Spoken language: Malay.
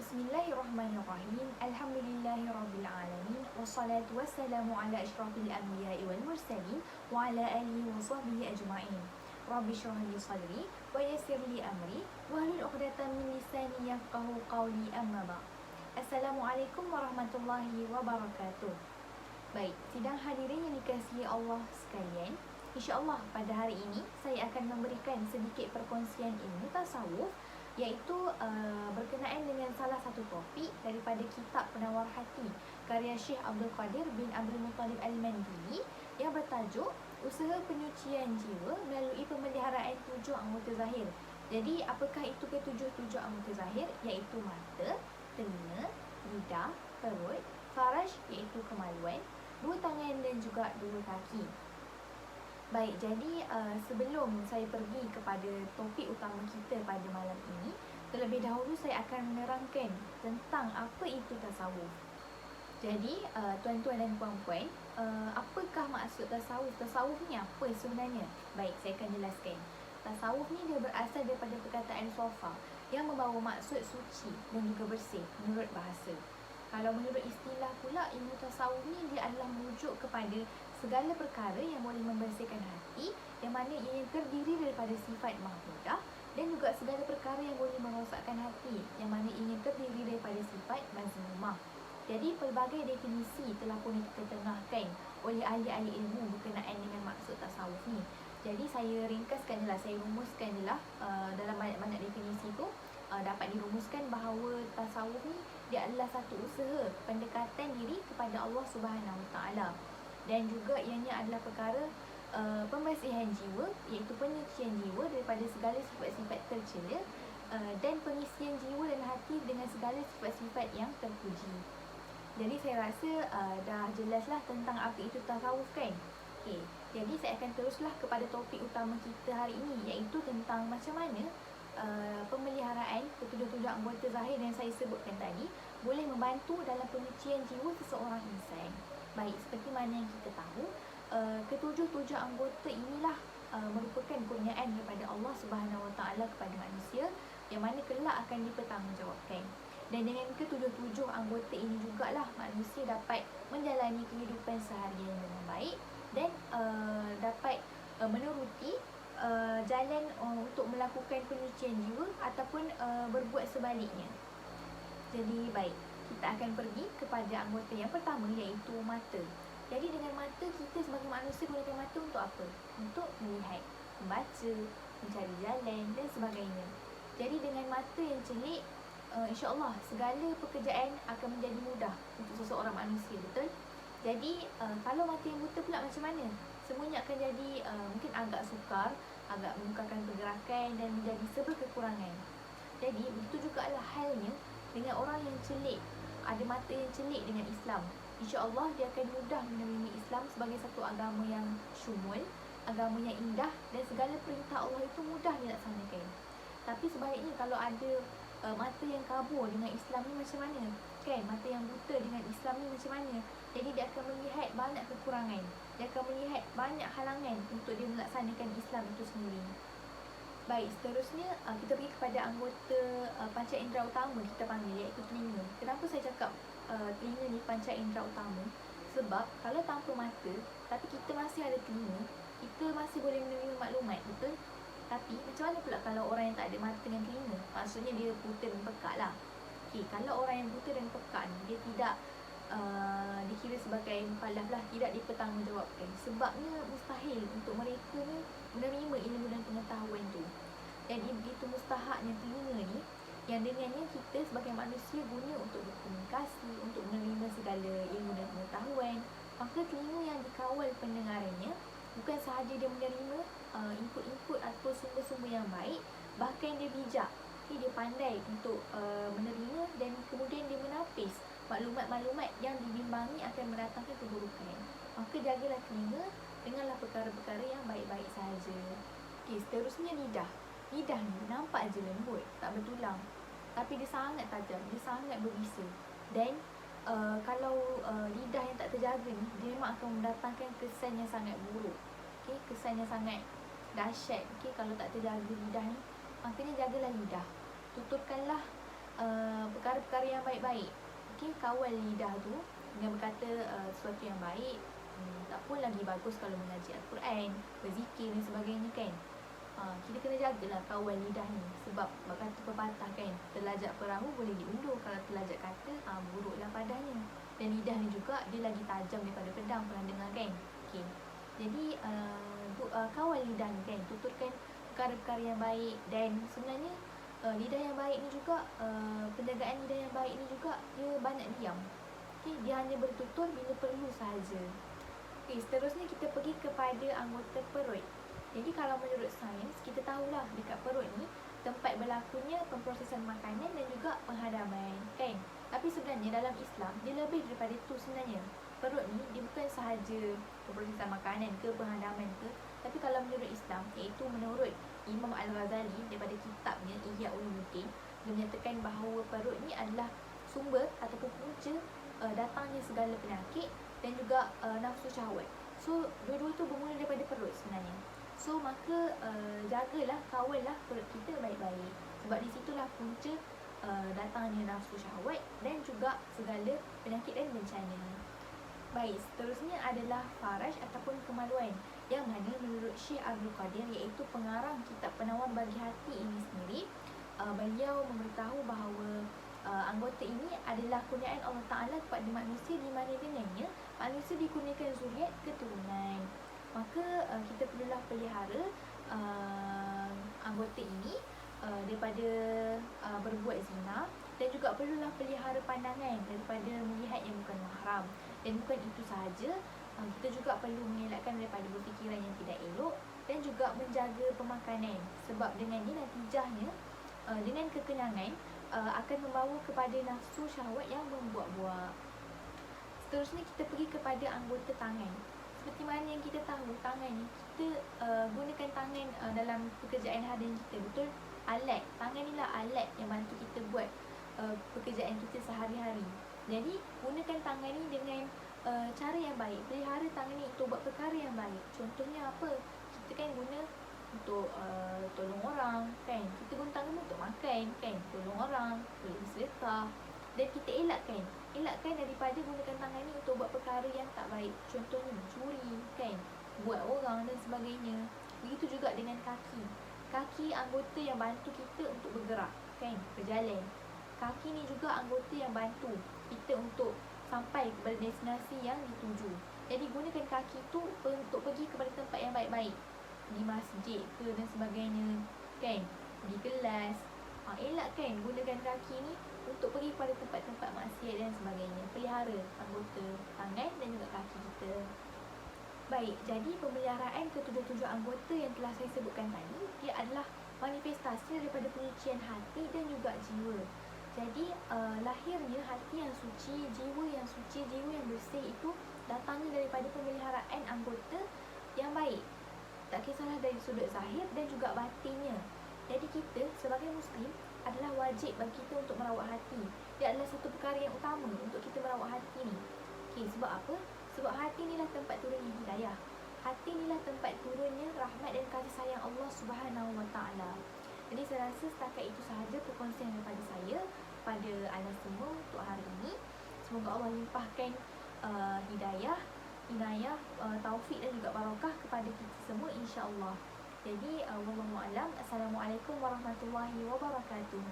Bismillahirrahmanirrahim. Alhamdulillahirrabbilalamin. Wassalatu wassalamu ala asyrafil anbiya'i wal mursalin wa ala alihi wa sahbihi ajma'in. Rabbi syrah li sadri wa yassir li amri wahlul 'uqdatam min lisani yafqahu qawli, amma ba'd. Assalamualaikum warahmatullahi wabarakatuh. Baik, sidang hadirin yang dikasihi Allah sekalian, insya-Allah pada hari ini saya akan memberikan sedikit perkongsian ilmu tasawuf, iaitu berkenaan dengan salah satu topik daripada kitab Penawar Hati karya Syekh Abdul Qadir bin Abdul Muttalib Al-Mandili yang bertajuk Usaha Penyucian Jiwa Melalui Pemeliharaan 7 Anggota Zahir. Jadi apakah itu ketujuh anggota zahir? Iaitu mata, telinga, lidah, perut, faraj iaitu kemaluan, 2 tangan dan juga 2 kaki. Baik, jadi sebelum saya pergi kepada topik utama kita pada malam ini, terlebih dahulu saya akan menerangkan tentang apa itu tasawuf. Jadi, tuan-tuan dan puan-puan, apakah maksud tasawuf? Tasawuf ni apa sebenarnya? Baik, saya akan jelaskan. Tasawuf ni dia berasal daripada perkataan sofa yang membawa maksud suci dan juga bersih menurut bahasa. Kalau menurut istilah pula, ilmu tasawuf ni dia adalah merujuk kepada segala perkara yang boleh membersihkan hati, yang mana ia terdiri daripada sifat mahmudah, dan juga segala perkara yang boleh merosakkan hati, yang mana ia terdiri daripada sifat mazmumah. Jadi pelbagai definisi telah pun diketengahkan oleh ahli-ahli ilmu berkenaan dengan maksud tasawuf ni. Jadi saya ringkaskan je lah, saya rumuskan je lah dalam banyak-banyak definisi tu. Dapat dirumuskan bahawa tasawuf ni dia adalah satu usaha pendekatan diri kepada Allah Subhanahu Wa Taala, dan juga ianya adalah perkara pembersihan jiwa, iaitu penyucian jiwa daripada segala sifat-sifat tercela, dan pengisian jiwa dan hati dengan segala sifat-sifat yang terpuji. Jadi saya rasa dah jelaslah tentang apa itu tasawuf, kan? Okey, jadi saya akan teruslah kepada topik utama kita hari ini, iaitu tentang macam mana pemeliharaan ketujuh anggota zahir yang saya sebutkan tadi boleh membantu dalam penyucian jiwa seseorang insan. Baik, seperti mana yang kita tahu, ketujuh anggota inilah merupakan kurniaan daripada Allah Subhanahu Wa Taala kepada manusia, yang mana kelak akan dipertanggungjawabkan. Dan dengan ketujuh anggota ini jugalah manusia dapat menjalani kehidupan seharian dengan baik dan dapat meneruti jalan untuk melakukan penyucian jiwa ataupun berbuat sebaliknya. Jadi baik, kita akan pergi kepada anggota yang pertama, iaitu mata. Jadi dengan mata, kita sebagai manusia gunakan mata untuk apa? Untuk melihat, membaca, mencari jalan dan sebagainya. Jadi dengan mata yang celik, insya-Allah segala pekerjaan akan menjadi mudah untuk seseorang manusia, betul? Jadi kalau mata yang buta pula macam mana? Semuanya akan jadi mungkin agak sukar, agak menyukarkan pergerakan dan menjadi serba kekurangan. Jadi begitu juga adalah halnya dengan orang yang celik, ada mata yang celik dengan Islam. InsyaAllah dia akan mudah menerima Islam sebagai satu agama yang syumul, agama yang indah, dan segala perintah Allah itu mudah dilaksanakan. Tapi sebaliknya, kalau ada mata yang kabur dengan Islam ni macam mana? Kan, mata yang buta dengan Islam ni macam mana? Jadi dia akan melihat banyak kekurangan, dia akan melihat banyak halangan untuk dia melaksanakan Islam itu sendiri. Baik, seterusnya kita pergi kepada anggota panca indera utama kita panggil, iaitu telinga. Kenapa saya cakap telinga ni panca indera utama? Sebab kalau tanpa mata tapi kita masih ada telinga, kita masih boleh menerima maklumat, betul? Tapi macam mana pula kalau orang yang tak ada mata dan telinga? Maksudnya dia buta dan pekak lah. Okey, kalau orang yang buta dan pekak ni, dia tidak dikira sebagai mukallaf lah, tidak dipertanggungjawabkan. Sebabnya mustahil untuk mereka ni menerima ilmu dan pengetahuan tu. Jadi begitu mustahaknya telinga ni, yang dengannya kita sebagai manusia guna untuk berkomunikasi, untuk menerima segala ilmu dan pengetahuan. Maka telinga yang dikawal pendengarannya, bukan sahaja dia menerima input-input atau sumber-sumber yang baik, bahkan dia bijak. Dia pandai untuk menerima dan kemudian dia menapis maklumat-maklumat yang dibimbangi akan mendatangkan keburukan. Maka jagalah telinga, dengarlah perkara-perkara yang baik-baik sahaja. Okey, seterusnya lidah. Lidah ni nampak je lembut, tak bertulang, tapi dia sangat tajam, dia sangat berbisa. Dan kalau lidah yang tak terjaga ni, dia memang akan mendatangkan kesan yang sangat buruk. Okey, kesan yang sangat dahsyat. Okey, kalau tak terjaga lidah ni, makanya jagalah lidah. Tutupkanlah perkara perkara-perkara yang baik-baik. Okey, kawal lidah tu dengan berkata sesuatu yang baik. Tak pun lagi bagus kalau mengaji Al-Quran, berzikir dan sebagainya kan. Kita kena jagalah kawal lidah ni. Sebab kata pepatah kan, terlajak perahu boleh diundur, kalau terlajak kata buruklah padanya. Dan lidah ni juga dia lagi tajam daripada pedang, pernah dengar kan? Okay. Jadi kawal lidah ni kan, tuturkan perkara-perkara yang baik. Dan sebenarnya lidah yang baik ni juga, penjagaan lidah yang baik ni juga, dia banyak diam. Okay, dia hanya bertutur bila perlu sahaja. Okay, seterusnya kita pergi kepada anggota perut. Jadi kalau menurut sains, kita tahulah dekat perut ni tempat berlakunya pemprosesan makanan dan juga penghadaman, kan? Tapi sebenarnya dalam Islam, dia lebih daripada itu sebenarnya. Perut ni, dia bukan sahaja pemprosesan makanan ke penghadaman ke, tapi kalau menurut Islam, iaitu menurut Imam Al-Ghazali daripada kitabnya Ihya Ulumuddin, dia menyatakan bahawa perut ni adalah sumber ataupun punca datangnya segala penyakit dan juga nafsu syahwat. So, dua-dua tu bermula daripada perut sebenarnya. So, maka jagalah, kawallah perut kita baik-baik. Sebab di situlah punca datangnya nafsu syahwat dan juga segala penyakit dan bencana. Baik, seterusnya adalah faraj ataupun kemaluan, yang mana menurut Syekh Abdul Qadir, iaitu pengarang kitab Penawar Bagi Hati ini sendiri, beliau memberitahu bahawa anggota ini adalah kurniaan Allah Ta'ala kepada manusia, di mana dengannya manusia dikurniakan zuriat keturunan. Maka kita perlulah pelihara anggota ini daripada berbuat zina, dan juga perlulah pelihara pandangan daripada melihat yang bukan mahram. Dan bukan itu sahaja, kita juga perlu mengelakkan daripada berfikiran yang tidak elok dan juga menjaga pemakanan. Sebab dengannya natijahnya, dengan kekenyangan akan membawa kepada nafsu syahwat yang membuak-buak. Seterusnya kita pergi kepada anggota tangan. Seperti mana yang kita tahu, tangan ni kita gunakan tangan dalam pekerjaan harian kita, betul? Alat, tangan ni lah alat yang bantu kita buat pekerjaan kita sehari-hari. Jadi gunakan tangan ni dengan cara yang baik. Pelihara tangan ni untuk buat perkara yang baik. Contohnya apa? Kita kan guna untuk tolong orang, kan? Kita guna tangan untuk makan, kan? Tolong orang, boleh bersedekah. Dan kita elakkan daripada gunakan tangan ni untuk buat perkara yang tak baik. Contohnya mencuri, kan? Buat orang dan sebagainya. Begitu juga dengan kaki. Kaki anggota yang bantu kita untuk bergerak, kan? Berjalan. Kaki ni juga anggota yang bantu kita untuk sampai kepada destinasi yang dituju. Jadi gunakan kaki tu untuk pergi kepada tempat yang baik-baik, di masjid ke dan sebagainya, kan? Di kelas. Elakkan gunakan kaki ni untuk pergi kepada tempat-tempat maksiat dan sebagainya. Pelihara anggota tangan dan juga kaki kita. Baik, jadi pemeliharaan ketujuh-tujuh anggota yang telah saya sebutkan tadi, dia adalah manifestasi daripada penyucian hati dan juga jiwa. Jadi lahirnya hati yang suci, jiwa yang suci, jiwa yang bersih itu datangnya daripada pemeliharaan anggota yang baik. Tak kisahlah dari sudut zahir dan juga batinnya. Jadi kita sebagai Muslim adalah wajib bagi kita untuk merawat hati. Dia adalah satu perkara yang utama untuk kita merawat hati ni. Okay, sebab apa? Sebab hati inilah tempat turunnya hidayah. Hati inilah tempat turunnya rahmat dan kasih sayang Allah Subhanahu Wa Taala. Jadi saya rasa setakat itu sahaja perkongsian daripada saya pada anda semua untuk hari ini. Semoga Allah limpahkan hidayah, inayah, taufik dan juga barakah kepada kita semua, insya-Allah. Jadi wallahu a'lam. Assalamualaikum warahmatullahi wabarakatuh.